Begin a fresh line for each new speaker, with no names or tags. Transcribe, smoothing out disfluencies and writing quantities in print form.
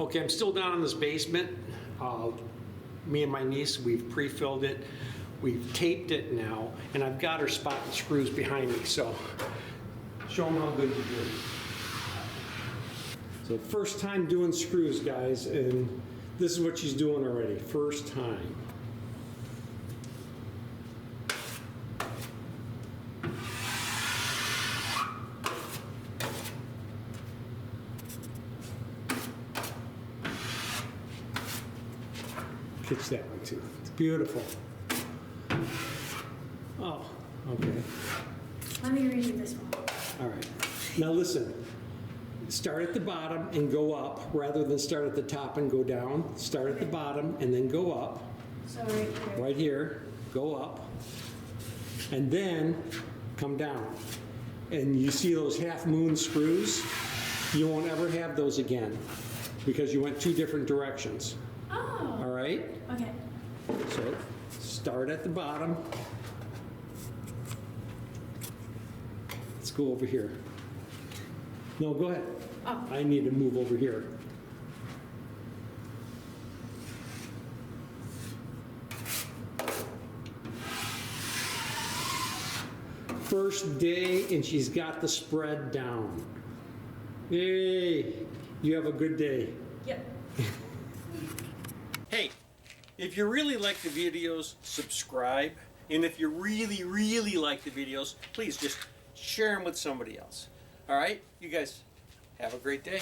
Okay, I'm still down in this basement. Me and my niece, we've pre-filled it. We've taped it now, and I've got her spotting screws behind me, so show them how good you do. So first time doing screws, guys, and this is what she's doing already, first time. Catch that one too. It's beautiful. Oh, okay.
Let me read you this one.
All right. Now listen. Start at the bottom and go up rather than start at the top and go down. Start at the bottom and then go up.
So right here.
Right here. Go up. And then come down. And you see those half moon screws? You won't ever have those again because you went two different directions.
Oh.
All right?
Okay.
So start at the bottom. Let's go over here. No, go ahead.
Oh.
I need to move over here. First day, and she's got the spread down. Yay! You have a good day.
Yep.
Hey, if you really like the videos, subscribe. And if you really, really like the videos, please just share them with somebody else. All right? You guys have a great day.